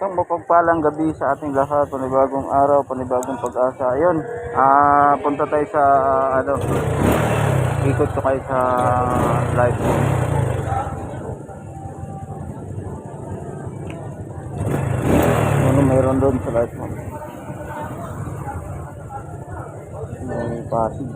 Isang mapagpalang gabi sa ating lahat, panibagong araw, panibagong pag-asa. Ayun, punta tayo sa ikot ko kayo sa live mo. Ano mayroon doon sa live mo? May pasig.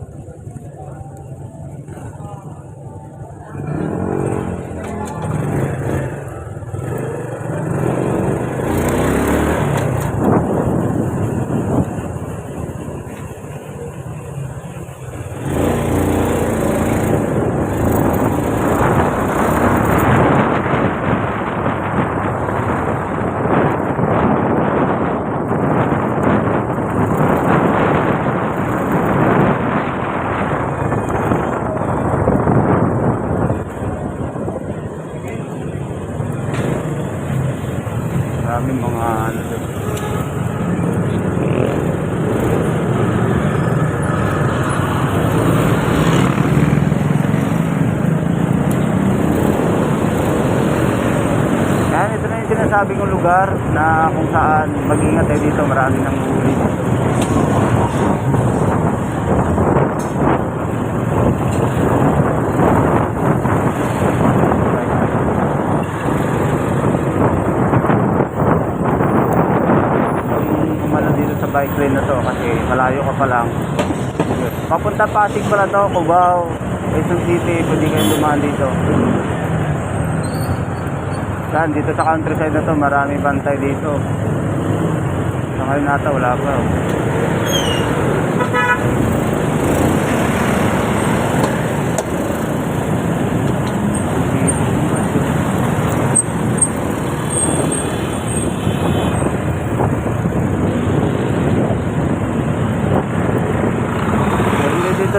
Maraming mga yan, ito na yung sinasabi kong lugar na kung saan mag-ingat tayo dito, marami nang huli. Bike lane na to kasi malayo ka pa lang. Papunta Pasig pala to, Cubao, Quezon City, pwede kayo dumaan dito. Saan? Dito sa countryside na to, marami bantay dito. Sa ngayon nata, wala pa.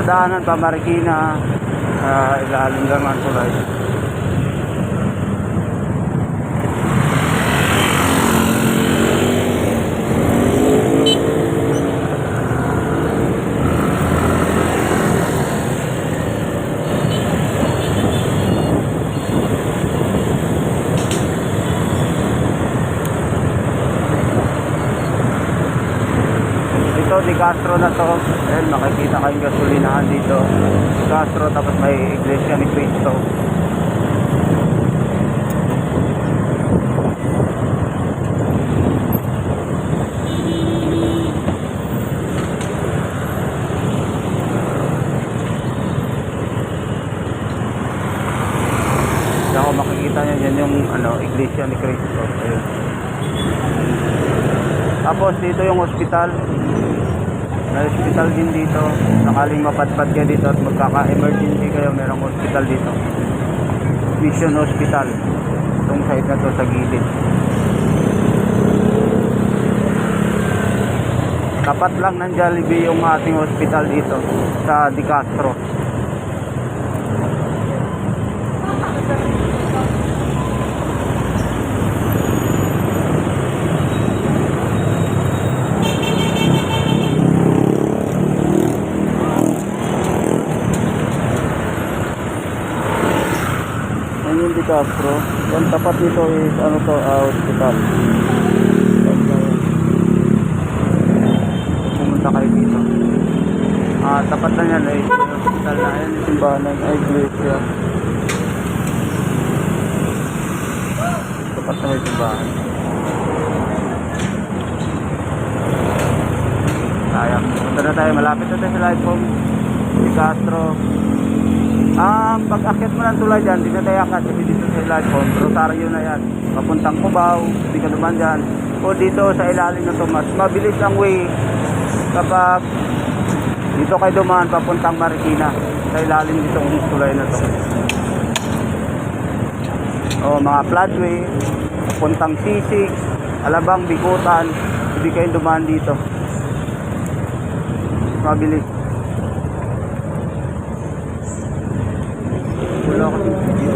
Daanan pa Marikina, ilalim lang ang tulay. Ito di Castro na to. Ayan, makikita kayong gasolinahan dito. Castro, tapos may Iglesia ni Cristo. Saka makikita nyo yan yung Iglesia ni Cristo. Ayan. Tapos dito yung hospital. May hospital din dito. Sakaling mapadpad kayo dito at magkaka-emergency kayo, merong hospital dito. Mission Hospital. Itong site na to sa gilid. Tapat lang ng Jollibee yung ating hospital dito sa Di Castro. Di Castro. Yung tapat nito is hospital. Pumunta kayo dito. Tapat na yan ay hospital na yan, yung simbahan ng Iglesia. Tapat na may simbahan. Sayang. Punta na tayo, malapit na tayo sa live home. Di Castro. Pag-akit mo ng tulay dyan, di na tayo akit kasi dito sa live home, Rosario na yan, papuntang Cubao, hindi ka naman dyan, o dito sa ilalim na to, mas mabilis ang way kapag dito kayo dumaan papuntang Marikina, sa ilalim dito ng tulay na to, o mga floodway, papuntang C6, Alabang, Bikutan, hindi kayo dumaan dito, mabilis. Wala kasi video.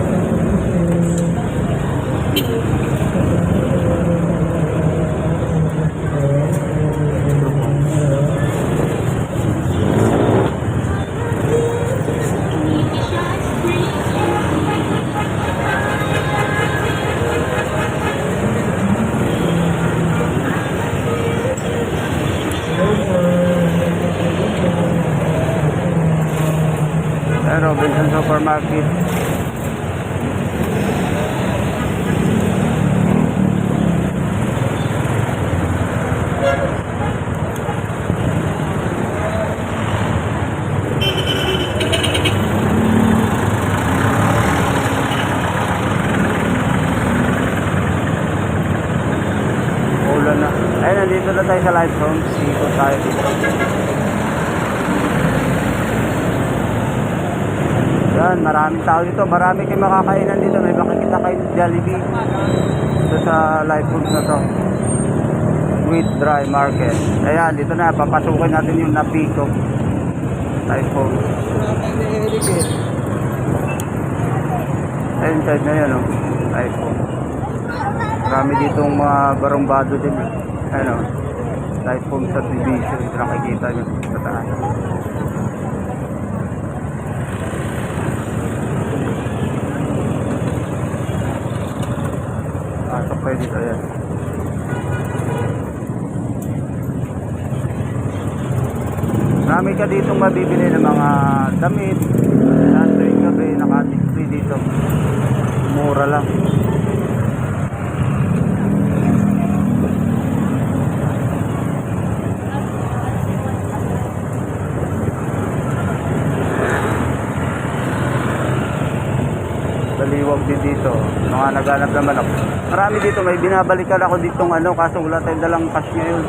Market. Ulan na. Ayun, nandito na tayo sa live phone. Ikot tayo dito. Yan, maraming tao dito. Marami kayong makakainan dito. May makikita kayo Jollibee. Dito sa live food na to. With Dry Market. Ayan, dito na. Papasukin natin yung Napiko. Live phone. Ayun, side na yun, oh. Live phone. Marami ditong mga barumbado din. Ano, live phone subdivision. Nakikita nyo sa taas. Pasok kayo dito, ayan. Marami ka ditong mabibili ng mga damit. Nandun gabi, naka-display dito. Mura lang. Baliwag din dito. Mga naghanap naman ako. Marami dito, may binabalikan ako ditong ano, kaso wala tayong dalang cash ngayon.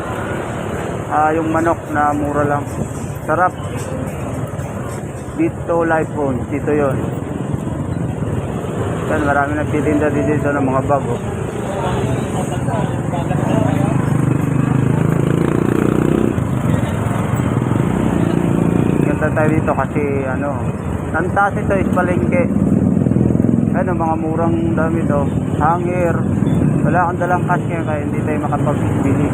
Yung manok na mura lang. Sarap. Dito live phone, dito yon. Yan, marami nagtitinda dito ng mga bago. Ganda tayo dito kasi ano, ang taas ito is palengke. Ano, mga murang damit, oh. Hanger. Wala kang dalang cash ngayon kaya hindi tayo makapagbili.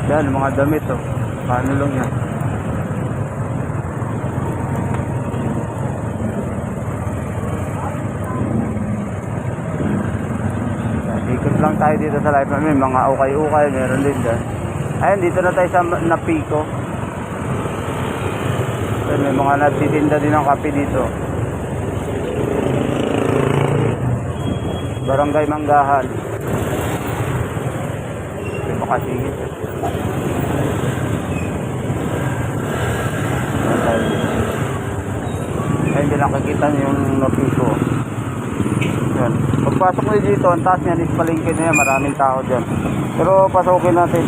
Yan, mga damit, oh. Paano lang yan. Ikot lang tayo dito sa live namin. Mga ukay-ukay, meron din dyan. Ayun, dito na tayo sa Napiko. Ayun, may mga nagtitinda din ng kape dito. Barangay Manggahan. May makasigit. Ayun, hindi lang kakita nyo yung Napiko. Yan. Pagpasok nyo dito, ang taas niyan is palengke na yan. Maraming tao dyan. Pero pasukin natin.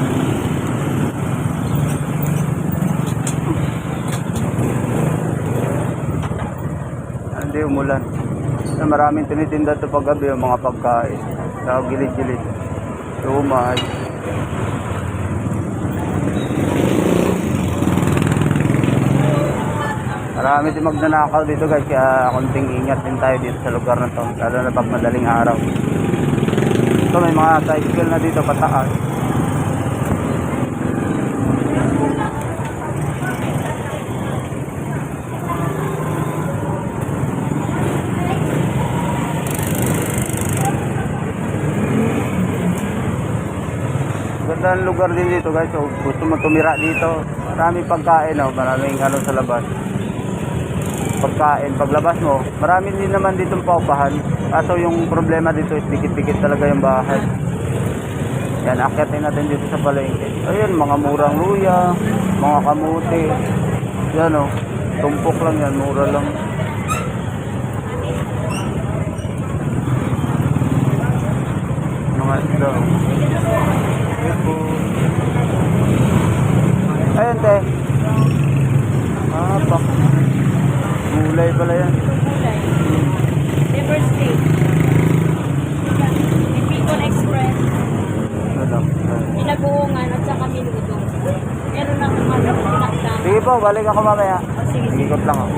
Hindi umulan. Maraming tinitinda ito pag gabi yung mga pagkain. Sa gilid-gilid. Tumay. Marami din magnanakaw dito guys, kaya konting ingat din tayo dito sa lugar na to, lalo na pag madaling araw. So may mga cycle na dito pataas. Ganda ang lugar din dito guys, so gusto mo tumira dito. Maraming pagkain, oh. Maraming ano sa labas. Pagkain, paglabas mo, marami din naman ditong paupahan. Kaso yung problema dito is dikit-dikit talaga yung bahay. Yan, akyatin natin dito sa palengke. Ayun, mga murang luya, mga kamuti. Yan, oh, tumpok lang yan, mura lang. Mga isda, oh. Ayun, te. Pak. Gulay pala yan. Gulay. River State. Pipicon Express. Pinaguungan at saka minudo. Meron ng mga pinagdama. Sige po, balik ako mamaya. Sige. Ikot lang ako.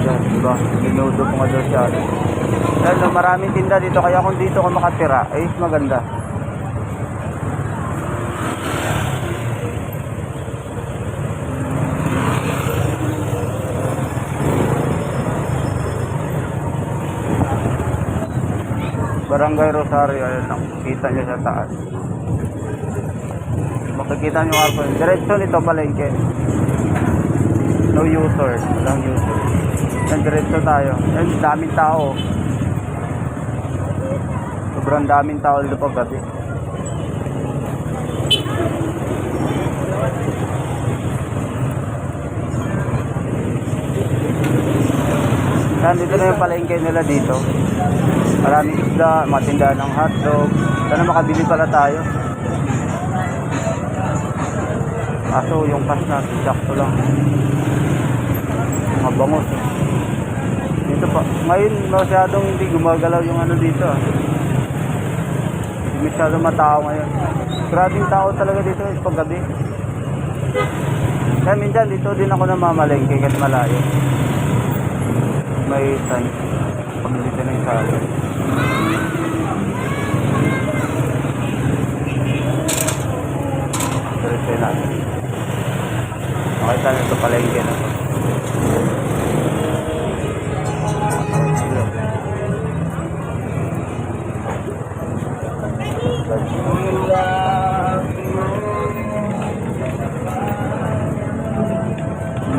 Yan, diba? Minudo po nga doon siya. Yan, no, maraming tinda dito. Kaya kung dito ka makatira, ay maganda. Barangay Rosario, ayun lang. Kita nyo sa taas. Makikita nyo arko. Diretso nito palengke. No U-turn. Walang U-turn. Yan, diretso tayo. Yan, daming tao. Sobrang daming tao dito pag gabi. Yan, dito na yung palengke nila dito. Maraming isda, mga tindahan ng hotdog. Sana makabili pala tayo. Kaso yung cash natin, sakto lang. Mga bangus. Dito pa. Ngayon, masyadong hindi gumagalaw yung ano dito. Hindi masyadong matao ngayon. Grabing tao talaga dito pag gabi. Kaya minsan dito din ako namamalengke kasi malayo. May time. Pagdito na yung salo. Diretso natin. Makita nyo ito palengke na ito.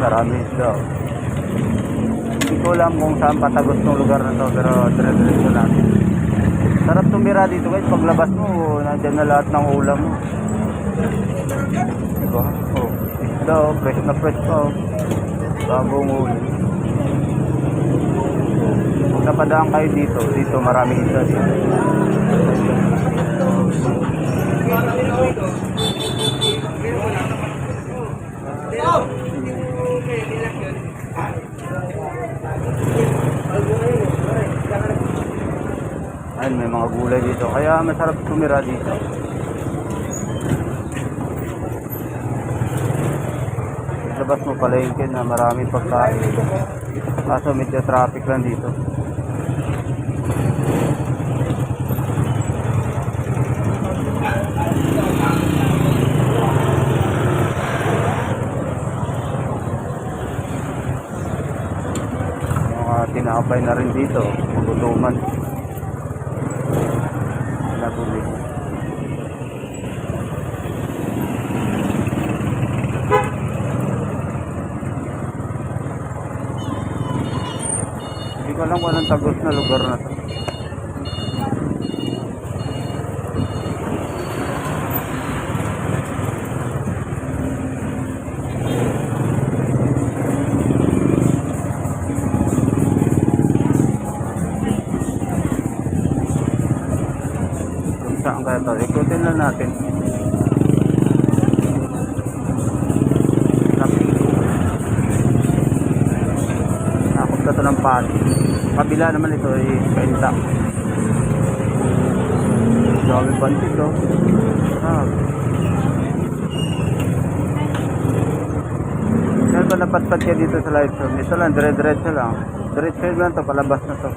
Marami isda. Hindi ko alam kung saan patagos ng lugar na to, pero dire-diretso natin. Sarap tumira dito guys, paglabas mo nandiyan na lahat ng ulam mo. Diba? Oh, isda oh, fresh na fresh pa oh. Bagong huli. Kung napadaan kayo dito, dito maraming isda dito. Ayun, may mga gulay dito. Kaya masarap tumira dito. Labas mo palengke na maraming pagkain. Kaso medyo traffic lang dito. Mga tinapay na rin dito. Magutuman. Nabuli. Hindi ko alam kung anong tagos na lugar na to. Kung saan kaya to? Ikutin lang natin. Nakot ka to ng pati. Kabila naman ito ay kainta. Dami pansit to. Saan ba napatpat ka dito sa live stream? Ito lang, dire-diretso lang. Diretso lang to, palabas na to.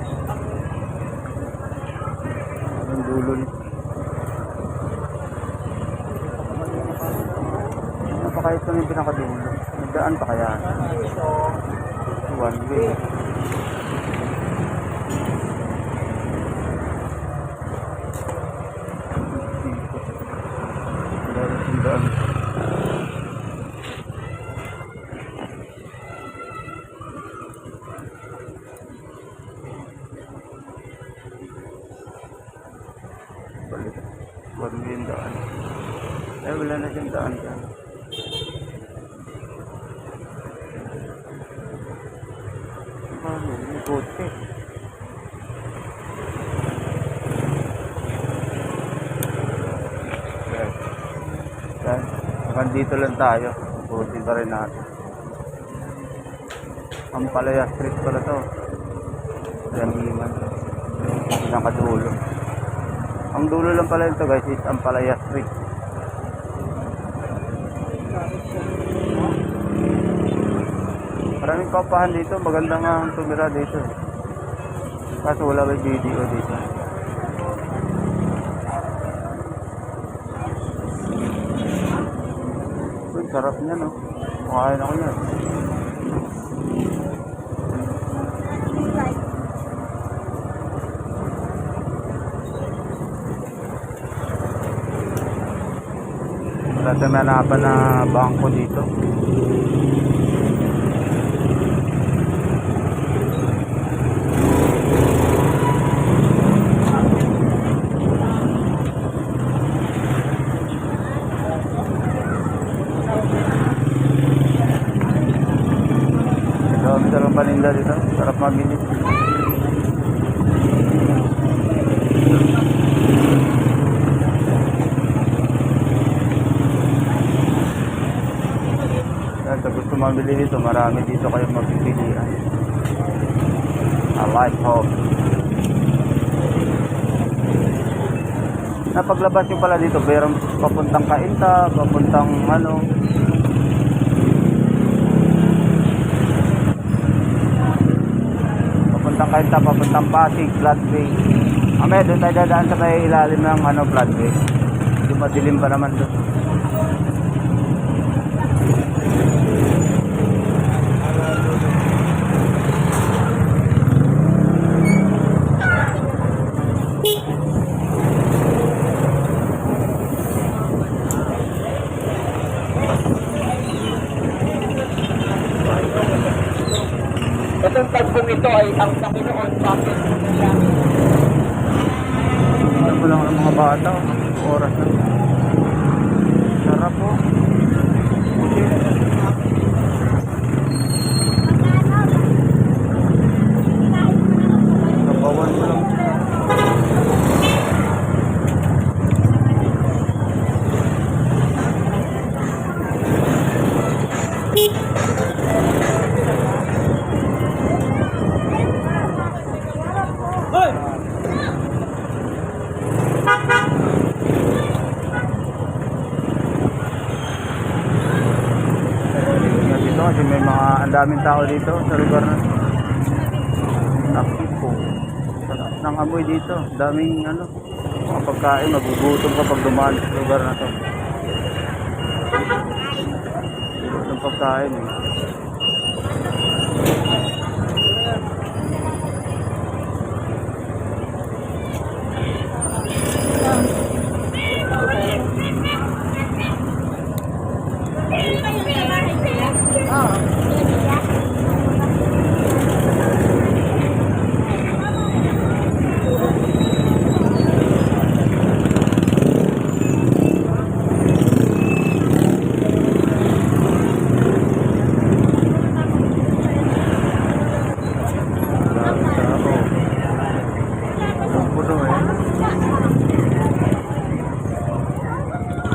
Ang dulo nito. Ano pa kaya ito yung pinakadulo? Nagdaan pa kaya? One way. Daan. Balik. One way yung daan. Eh, wala na siyang daan dyan. May kotse. Yan. Hanggang dito lang tayo. Kotse pa rin natin. Ampalaya Street pala to. Yan iman. Pinakadulo. Ang dulo lang pala ito guys is Ampalaya Street. Maraming kapahan dito, maganda nga ang tumira dito. Kaso wala may video dito. Uy, sarap niya no. Makain ako yan. Wala tayong manapan na bangko dito. mamili dito, marami dito kayong mapipilian. I like home. Napaglabas nyo pala dito, pero papuntang Cainta, papuntang ano. Papuntang Cainta, papuntang Pasig, Floodway. Amaya, doon tayo dadaan sa may ilalim ng ano, Floodway. Hindi madilim pa naman doon. Itong tagpong ito ay ang Panginoon bakit siya. Ano po lang ang mga bata, oras na. Sarap po. Kapawan mo lang. Dito kasi may mga ang daming tao dito sa lugar na Nakipo. Sarap ng amoy dito. Daming ano, mga pagkain, magugutom ka pag dumaan sa lugar na to. Ng pagkain eh.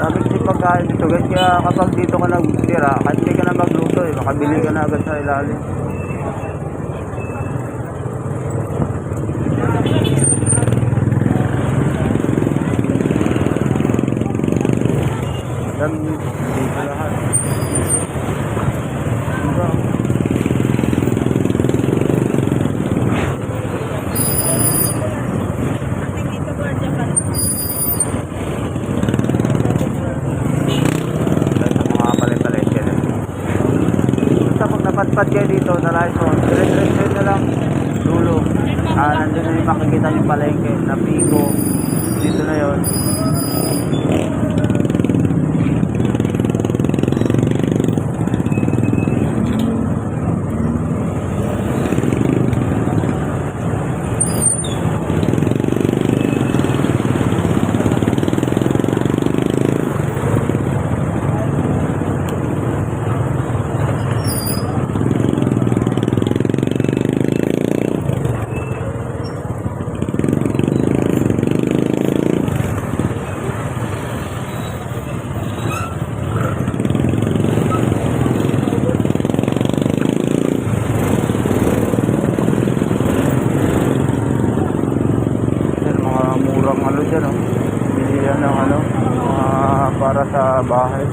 Sabi kasi pagkain dito guys, kaya kapag dito ka nagtira, kahit hindi ka na magluto eh, makabili ka na agad sa ilalim. Dan dito lahat. Diba? Napadpad kayo dito sa Luzon, dire-diretso na lang dulo. Nandun na yung makikita yung palengke na Pico. Dito na yon. Ano dyan, oh. Bilihan ng ano, para sa bahay.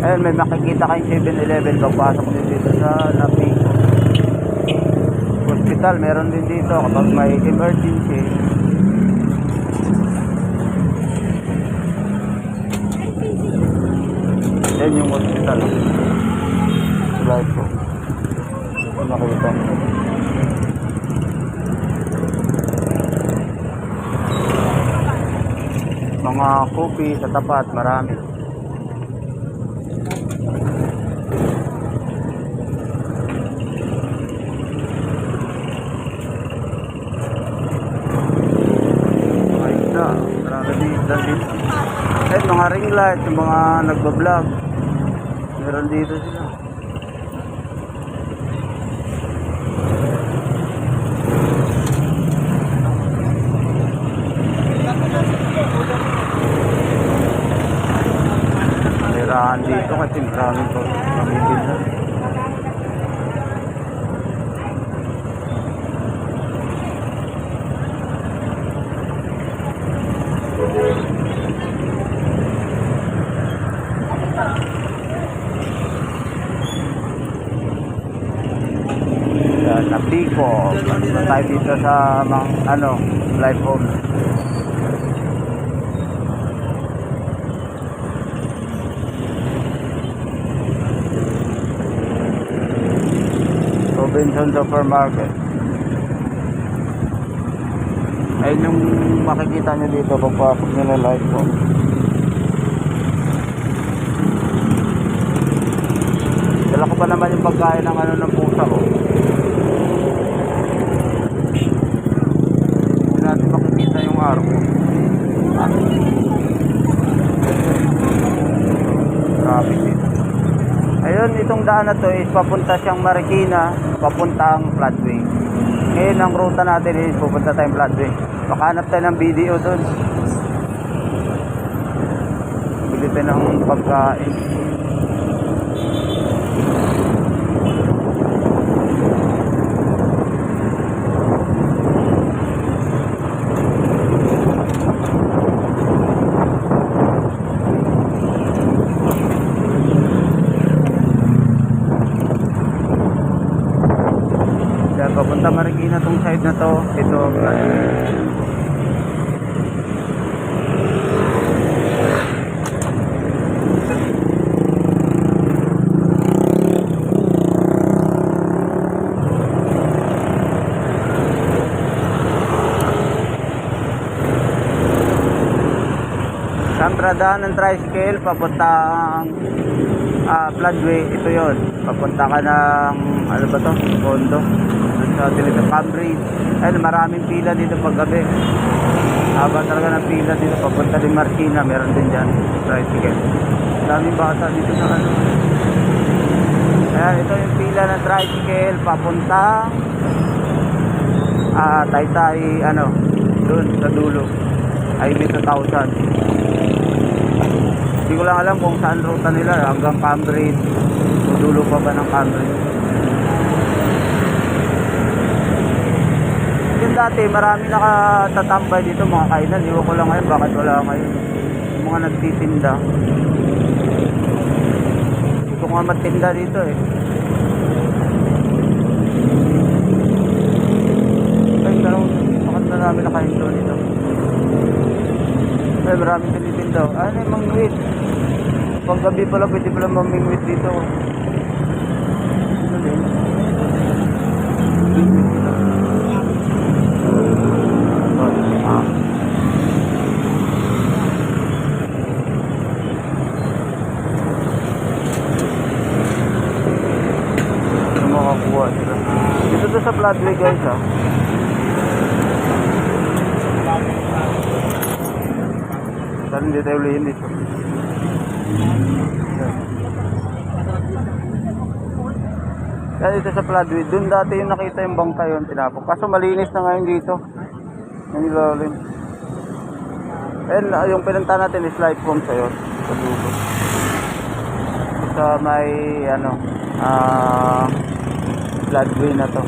Ayun, may makikita kayong 7-Eleven pagpasok din dito sa Napico. Hospital, meron din dito kapag may emergency. Yan yung hospital. Slide ko. Makikita nyo. Mga kopi sa tapat, marami. Ay, marami dito. Eh, mga ring light, yung mga nagbablog. Meron dito sila. Dito kasi maraming pamilya. po. Punta tayo dito sa live home. Robinson Supermarket. Ayun yung makikita nyo dito pagpasok nyo ng live home. Dala ko pa naman yung pagkain ng ng pusa ko. Hindi natin makikita yung araw. Traffic dito. Ayun, itong daan na to is papunta siyang Marikina, papuntang Floodway. Ngayon ang ruta natin is pupunta tayong Floodway. Makahanap tayo ng video doon. Bili tayo ng pagkain. Papunta Marikina tong side na to. Ito Santrada ng tricycle papuntang Floodway. Ito yon, papunta ka ng ano ba to, Condo sa dito Cambridge. Ayun, maraming pila dito pag gabi. Haba talaga ng pila dito papunta din Marikina. Meron din dyan tricycle. Daming bata dito sa ayan, ito yung pila ng tricycle papunta Taytay, doon sa dulo ay 2,000. Hindi ko lang alam kung saan ruta nila hanggang Cambridge, dulo pa ba ng Cambridge. Yung dati marami nakatatambay dito mga kainan. Iwan ko lang ngayon bakit wala ngayon yung mga nagtitinda. Hindi ko nga magtinda dito eh. Ay, bakit na namin nakahinto dito. Ay, maraming tinitinda. Ano yung mangwit? Pag gabi pala pwede pala mamingwit dito. Ano din? Makakuha sila. Dito to sa Floodway guys ha. Saan hindi tayo ulihin dito. Kaya dito sa Floodway, dun dati yung nakita yung bangka yun tinapok. Kaso malinis na ngayon dito. Yung ilalim. And yung pinunta natin is live home sa'yo. Sa dulo. Sa may Floodway na to.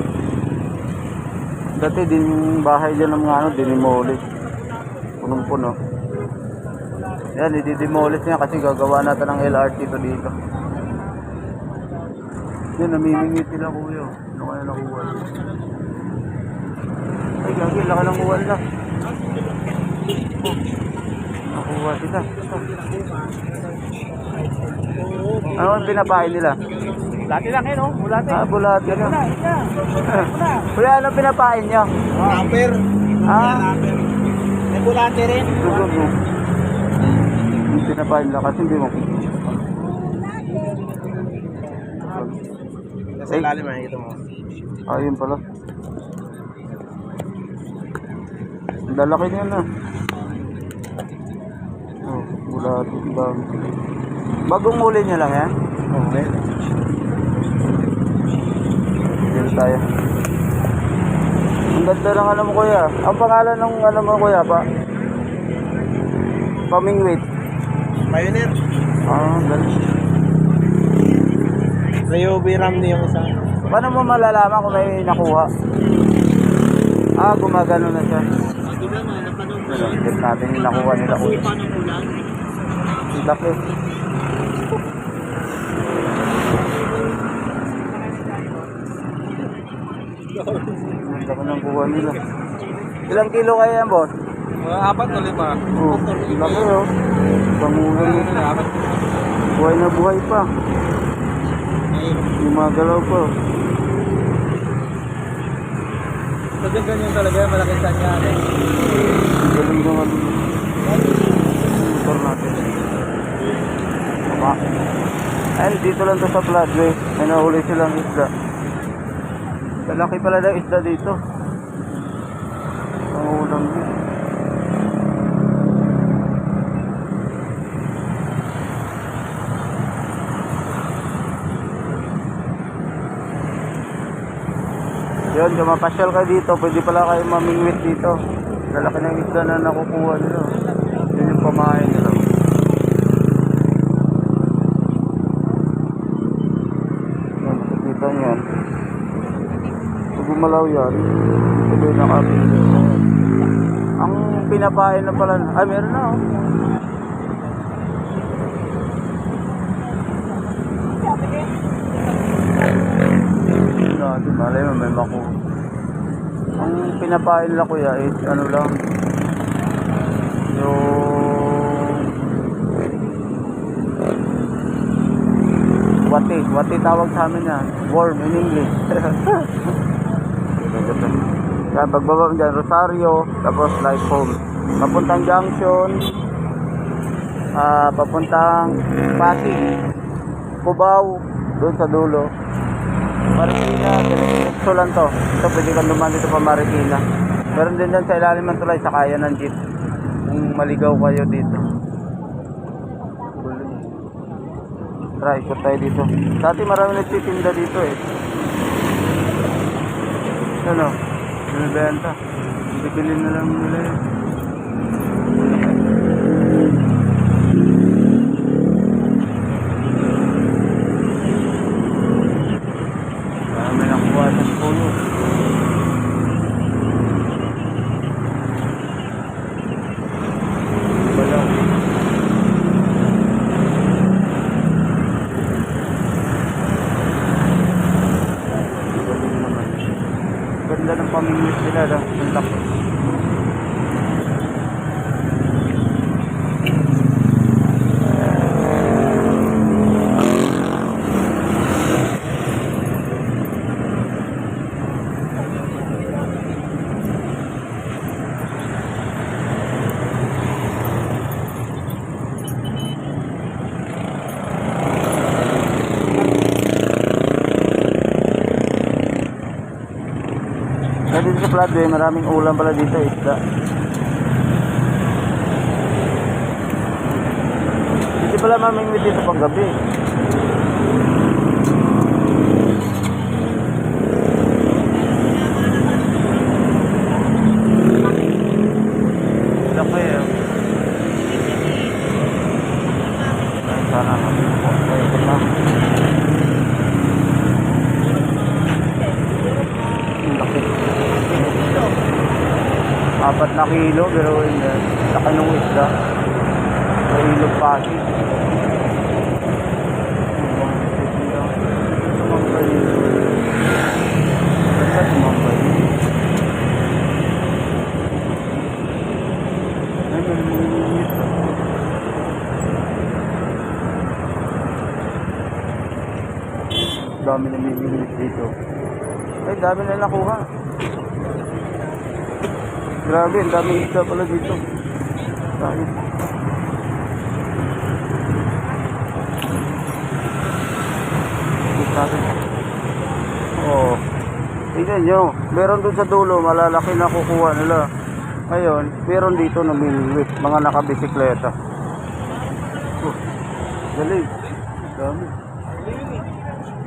Dati din yung bahay dyan ng mga dinimolish. Punong-puno. Yan, i-demolish niya kasi gagawa natin ng LRT to dito. Yan, namimingit sila kuya. Ano kaya nakuha? Ay, gagi, laka ng uwan na. Oh, nakuha sila. Ano ang pinapain nila? Bulati lang no? Bulati. Bulati na. Kuya, ano pinapain nyo? Rapper. Rapper. May bulati rin. Sugod mo. Yung pinapain nila kasi hindi mo. Nasa ilalim makikita mo. Ayun pala. Ang lalaki niya na. Oh, bulati ba? Bagong uli niya lang yan? Okay. Dito tayo. Ang ganda ng mo kuya. Ang pangalan ng mo kuya pa? Pamingwit. Pioneer. Galing. Rayo Biram yung isa. Paano mo malalaman kung may nakuha? Gumagano na siya. Check natin yung nakuha nila kuya. Laki. Ang laki ng kuha nila. Ilang kilo kaya yan, boss? Mga 4 o 5. Oh, laki oh. Pangulan mo. Buhay na buhay pa. Gumagalaw pa. Kasi ganyan talaga, malaking sanya. Galing naman. Motor natin. Tama. Ayun, dito lang to sa floodway. May nahuli silang isda. Malaki pala na isda dito. Ang ulam din. Yun, kung mapasyal kayo dito, pwede pala kayo mamingwit dito. Lalaki ng isda na nakukuha nila. Yun yung pamain nila. Yan, nakikita nyo yan. Pag gumalaw yan, ito yung nakapili. Ang pinapain na pala, ay meron na oh. Natin, malay mo may mako. Ang pinapain nila kuya is ano lang, yung wati tawag sa amin yan, worm in English. Kaya pagbaba mo dyan, Rosario, tapos light home, papuntang Junction, papuntang Pasig, Cubao, doon sa dulo. Marikina, diretso lang to. Ito pwede kang dumaan dito pa Marikina. Meron din dyan sa ilalim ng tulay, sakaya ng jeep. Kung maligaw kayo dito. Try, ikot tayo dito. Sa atin marami nagtitinda dito eh. Ano? Binibenta. Bibili na lang nila yun. May nakuha sa pulo. Wala. Ganda ng pamimit nila lang. Ang laki. Dito sa floodway, maraming ulam pala dito, isda. Hindi pala mamingwit dito pang gabi. Laki eh. Ay, sana naman po. Ay, ito na. Laki. 4 na kilo, pero hindi. Laki ng isda. Sa ilog Pasig. Tumambay. Basta tumambay. Dami na mimilis dito. Ay, dami na nakuha. Grabe, ang daming isda pala dito. Dami. Oh. Tingnan nyo, meron dun sa dulo, malalaki na kukuha nila. Ngayon, meron dito na mimilis, mga nakabisikleta. Oh, galing. Dami.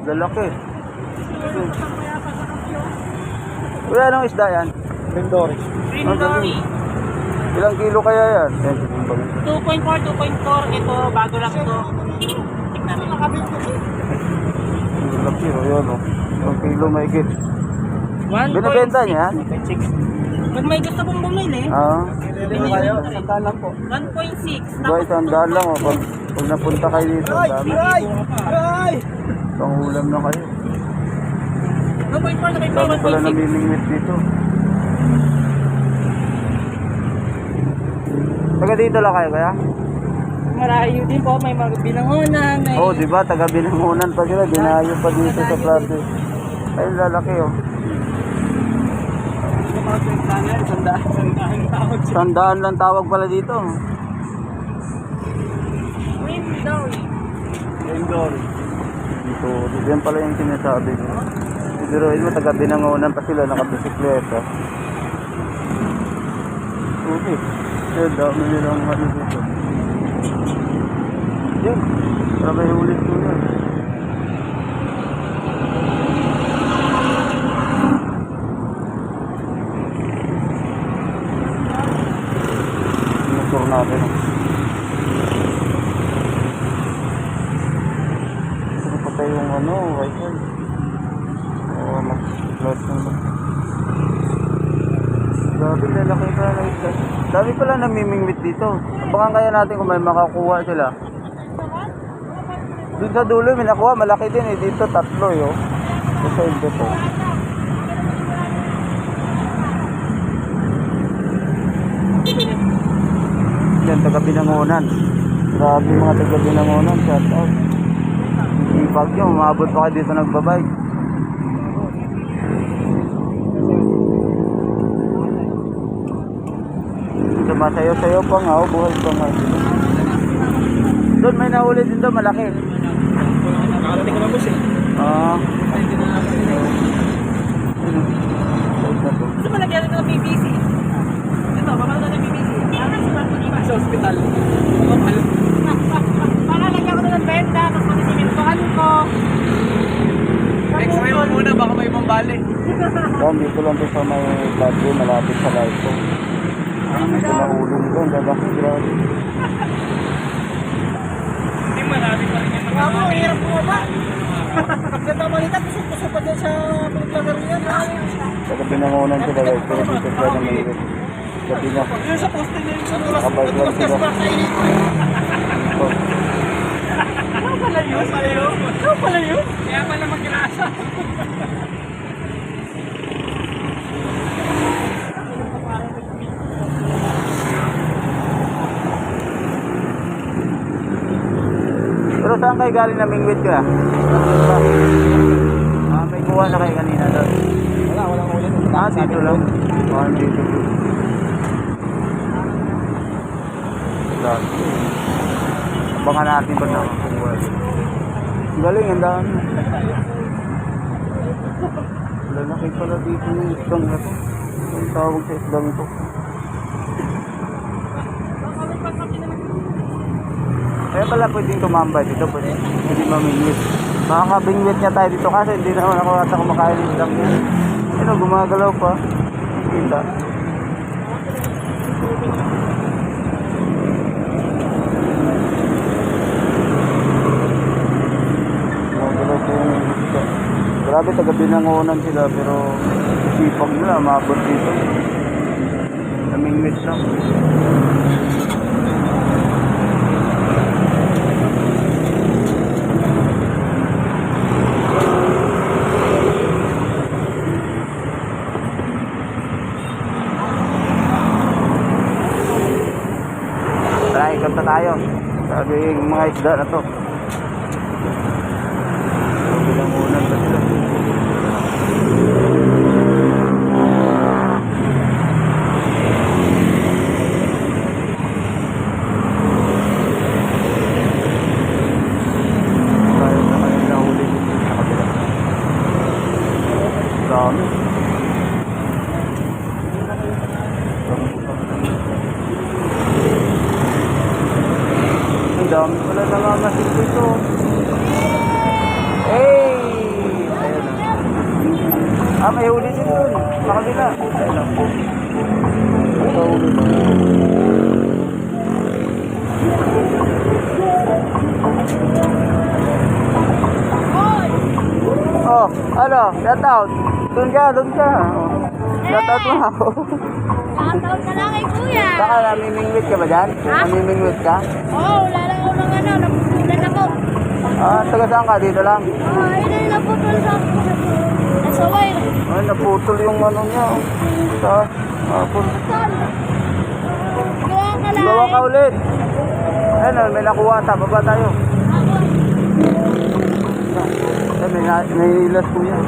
Lalaki. Wala nang isda yan? Mindori. Rindori. Ilang kilo kaya yan? 2.4, 2.4. Ito, bago lang ito. Tignan mo. Laki, yun o. 1 kilo mahigit. 1.6. Binibenta niya? Pag may gusto pong bumili, Hindi kayo, sandaan lang po. 1.6. Guys, sandaan lang o. Pag napunta kayo dito, dami. Pangulam na kayo. 2.4, 2.5, Dami pala 1.6. namimingwit dito. Taga dito lang kayo kaya? Marayo din po, may mga binangonan, may... Oo, di ba? Taga Binangonan pa sila. Dinayo pa dito sa plato. Ayun, lalaki oh. Sandaan lang tawag pala dito. Window. Dito, yan pala yung sinasabi ko. Siguro, mo taga Binangonan pa sila, nakabisikleta. Okay. Kaya dami nilang ano dito. Yan. Para may ulit ko yan. Motor natin. Ito pa tayo yung ano, wifi. Oo, mag-flash naman. Grabe, lalaki pa na isla. Dami pala namimingwit dito. Abangan kaya natin kung may makakuha sila. Doon sa dulo may nakuha, malaki din eh. Dito tatlo yo. Sa side dito. Yan, taga Binangonan. Grabe mga taga Binangonan. Shout out. Ipag nyo, umabot pa kayo dito nagbabike. Sumasayaw-sayaw pa nga, buhay pa nga. Doon may nahuli din doon, malaki. Nakarating ko na boss eh. Ah. Gusto mo lagyan ito ng BBC? Ito, papalo ng BBC. Sa hospital. Para lagyan ko na ng benda, tapos matisimintuhan ko. X-ray mo muna, baka may ibang bali. Yan, dito lang doon sa may Gladway, malapit sa Lighto. Dito nahuli doon, lalaki, grabe. Hindi malapit pa rin yung Nga mo, hirap mo ba? Ganda balikat, puso pa dyan sa paglagar yan. Taga Binangonan sila guys, pero dito sila ng mga gabi na. Yun sa poste niya, yung sa tulas. Nakabike lang sila. Ano pala yun? Ano pala yun? Kaya pala mag-grasa. Pero saan kayo galing na mingwit ka? Ah, may kuha na kayo kanina doon. Walang ulit. Ah, dito lang. Ah, dito. Dati. Abangan natin pa na kuha. Galing, ang dami. Lalaki pala dito yung isang na to. Ang tawag sa islang to. Kaya pala pwedeng tumambay dito, pwede mamingwit. Makakabingwit niya tayo dito kasi hindi naman ako ata kumakain ng islang yan. Ano, gumagalaw pa. Kita. Gumagalaw po yung isla. Grabe, taga Binangonan sila pero sipag nila, maabot dito. Namingwit lang. Tara, ikot na tayo. Sabi yung mga isda na to. Binangonan ba sila? Tayo na kayo nahuli dito sa kabila. Dami. Ang dami pala nangangasin dito. Hey! Ayun na. Ah, may huli din dun. Sa kabila. Ayun na. Ito huli na. Oh, ano? Shout out. Doon ka, doon ka. Oh. Shout out mo ako. Shoutout ka lang kay kuya. Saka namimingwit ka ba dyan? Ha? Namimingwit ka? Oo, wala lang ako ng ano, napupunan ako. Ah, taga saan ka? Dito lang. Ayun na naputol sa nasa wire. Ay, naputol yung ano niya. Oh. Sa, hapon. Gawa ka lang. Gawa ka ulit. Ayun, may nakuha. Baba tayo. Ay, may ilas ko yan.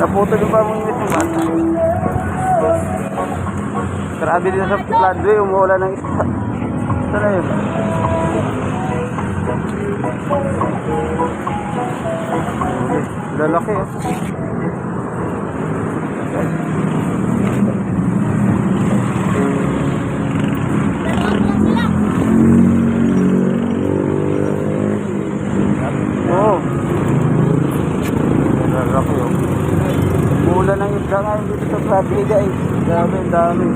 Naputol yung pamungit ng bata. Grabe din sa floodway. Umuulan ng isda. Saan na yun? Lalaki oh. Oo. Lalaki oh. Mula ng isda nga dito sa Prague guys. Grabe, ang dami.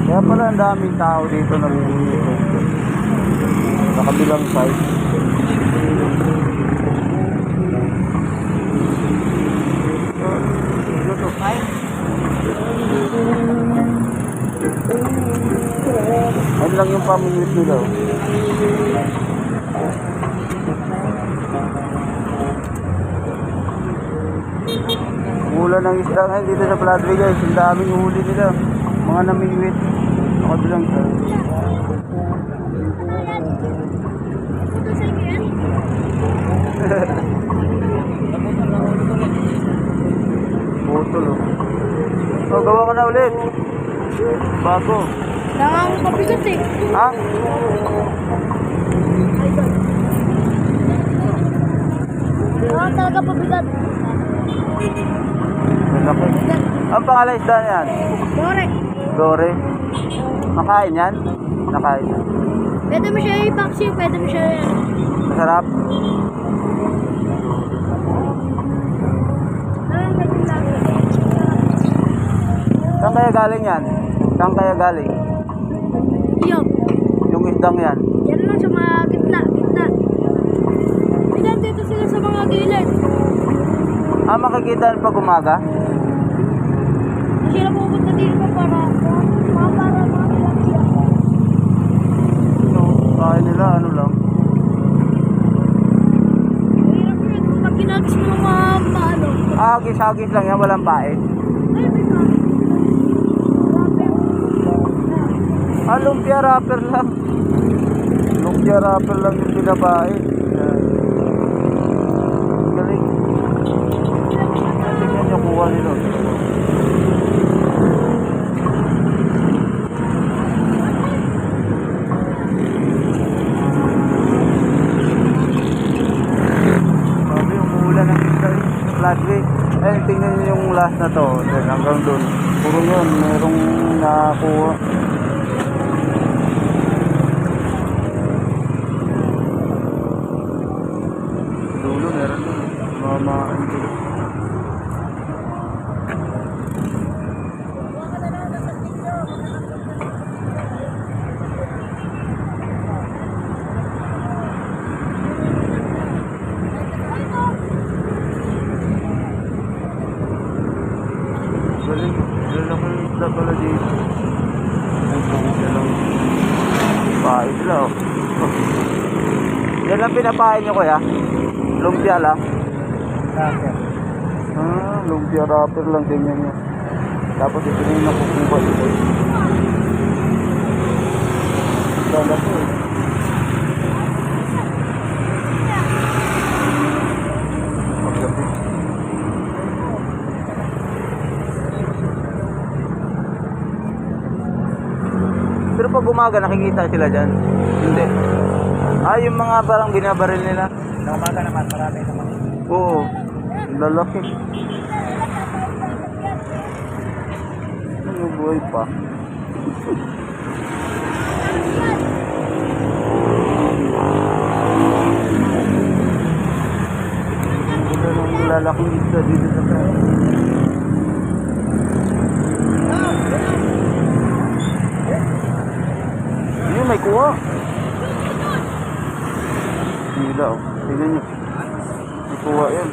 Kaya pala ang daming tao dito nalilito. Sa kabilang side. Ano lang yung pamimit nila oh. Mula ng isda ngayon dito sa Flatway guys. Ang daming huli nila. Mga namingwit. Ako bilang sa Naputol sa inyo yan. botol oh. So gawa ka na ulit. Bago. Nangang pabigat eh. Ha? Nangang talaga pabigat. Malaki. Ang pangalan isda yan? Dore. Dore. Nakain yan? Nakain yan. Pwede mo siya i-paksi, pwede mo siya Masarap. Saan kaya galing yan? Saan kaya galing? Iyop. Yung isdang yan. Yan lang sa mga gitna. Tignan dito sila sa mga gilid. Ah, makikita pag umaga? Hindi sila pupunta dito para mga tilapia. No, kain nila ano lang. Hirap yun. Pag ginagis mo mga ano. Ah, hagis lang yan, walang pae. Ay, may mga. Ah, lumpia wrapper lang. Lumpia wrapper lang yung pinapae. Galing. Tingnan nyo kuha nila. Sabi, umuulan ng isda sa Flatway. Ayun, tingnan nyo yung last na to. Then, hanggang dun. Puro yun, merong nakakuha. Dulo, meron dun. Mamaan dito. Galing, lalaki yung isda pala dito. Pahay sila oh. Yan lang pinapahay nyo kuya? Lumpia lang? Rapper. Ah, lumpia wrapper lang, tingnan nyo. Tapos ito na yung nakukuha dito. Lalaki eh. Paggabi. Pero pag umaga nakikita sila dyan? Hindi. Ah, yung mga parang binabaril nila? Sa umaga naman, marami naman. Oo. Ang lalaki. Ano buhay pa? Wala nang lalaking isda dito sa kaya. Yun, may kuha. Hila oh. Tingnan nyo. May kuha yan.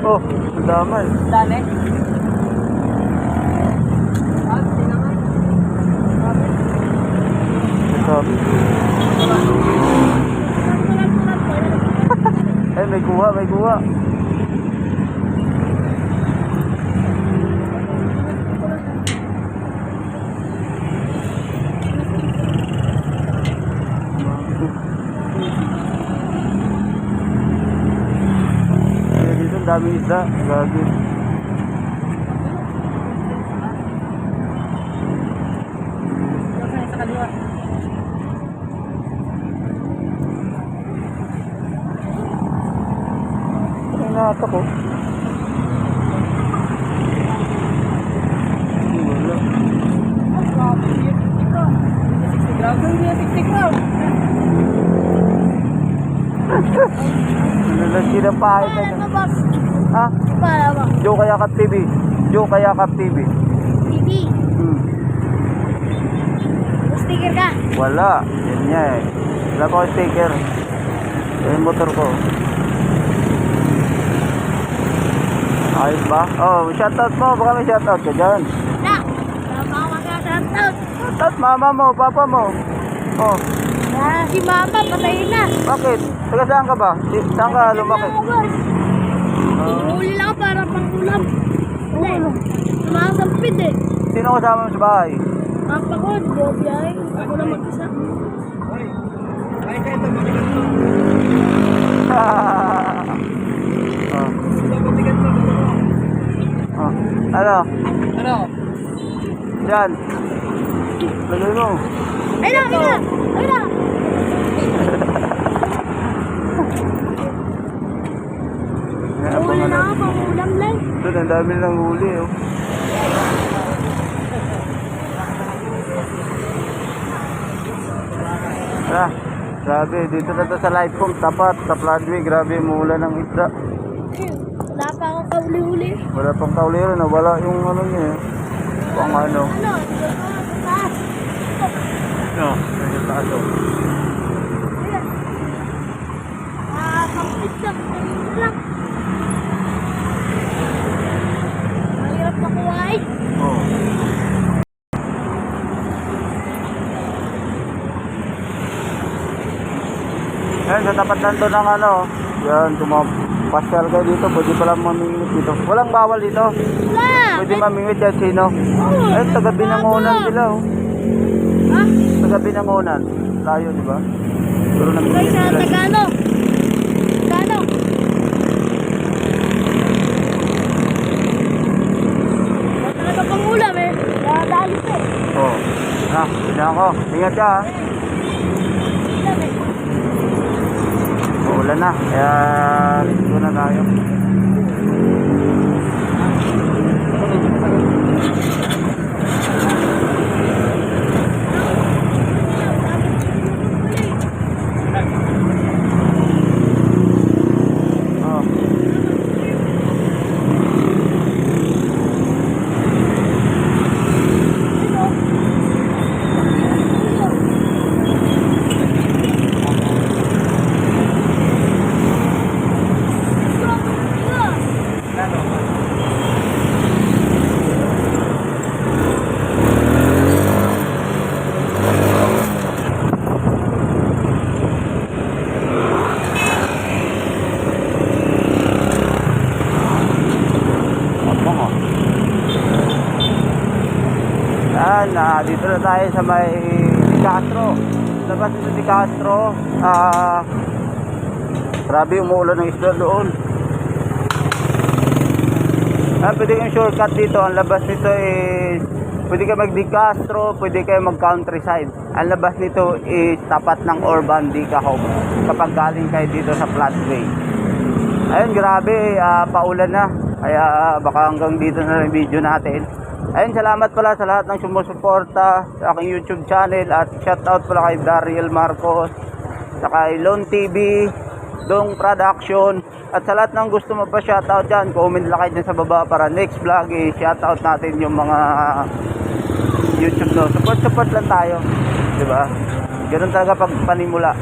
Oh, ang damay. Dami. Ah, tingnan mo. Ito. Ay, may kuha, may kuha. Dito ang daming isda. Gagi. Sa kaliwa. Ay, nata ko. Wala. 60 grams. 60 grams. Nalalaki na pahay ka Ano na. boss? Ha? Para ba? Joe Kayakap TV. Joe Kayakap TV. TV. Hmm. Sticker ka. Wala. Yan niya eh. Wala ko sticker. Yung motor ko. Ayos ba? Oh, shoutout mo. Baka may shoutout ka dyan. Na. Wala pa ako magkakataon. Shoutout mama mo, papa mo. Oh, Ah, si mama patay na. bakit? Taga saan ka ba? Saan ka lumaki? Ako, boss. Huli lang ako para pang ulam. Wala. Sumasampid eh. Sino kasama mo sa bahay? Papa ko, bobiyay. Ako na mag-isa. Ay, ito, mabigat mo. oh. Ito, mabigat mo. Oh. Ano? Ano? Yan. Lagay mo. Ay na, ay na. Ay na. Huli na ako pang ulam lang. Doon, ang dami lang huli. Oh. Ah, grabe. Dito na to sa light pump. Tapat, sa floodway. Grabe, mula ng isda. Wala pa akong kauli-uli. Wala pang kaulero na. Wala yung ano niya eh. Pang ano. Ano? Dito ako sa taas. No, nasa taas oh. Ayan. Ah, kampit lang. Kampit lang. Mahirap makuha eh. Oh. Yan, sa tapat lang to ng ano. Yan, pasyal kayo dito. Pwede palang mamingwit dito. Walang bawal dito. Wala. Pwede mamingwit yan sino. Oo, Ay, taga Binangonan sila oh. Ha? Taga Binangonan. Layo, di ba? Pero Ay, namingwit sa sila. Tagalog. Tagalog. Wala talaga pang ulam eh. Nadali ko. Oh. Ah, tingnan ko. Ingat ka ha. Ulam eh. Uulan na. Kaya, dito na tayo. Oh. Yan, dito na tayo sa may Di Castro. Labas sa Di Castro. Grabe, umuulan ng isda doon. Pwede yung shortcut dito. Ang labas nito is pwede kayo mag Di Castro, pwede kayo mag countryside. Ang labas nito is tapat ng Urban Di Cahog kapag galing kayo dito sa Floodway. Ayun, grabe, paulan na. Kaya baka hanggang dito na lang yung video natin. Ayun, salamat pala sa lahat ng sumusuporta sa aking YouTube channel. At shoutout pala kay Daryl Marcos, sa kay Lone TV, Dong Production. At sa lahat ng gusto mo pa shoutout dyan, comment lang kayo dyan sa baba para next vlog shoutout natin yung mga YouTube no. Support lang tayo, diba? Ganun talaga pag panimula.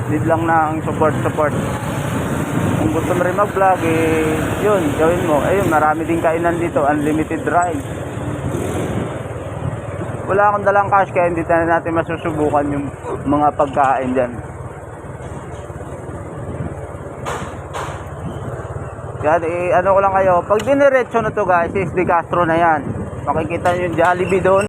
Need lang ng support. Kung gusto mo rin mag-vlog, yun, gawin mo. Ayun, marami din kainan dito, unlimited ride. Wala akong dalang cash kaya hindi na natin masusubukan yung mga pagkain dyan. Kaya ano ko lang kayo, pag diniretso na to guys, is De Castro na yan. Makikita nyo yung Jollibee doon.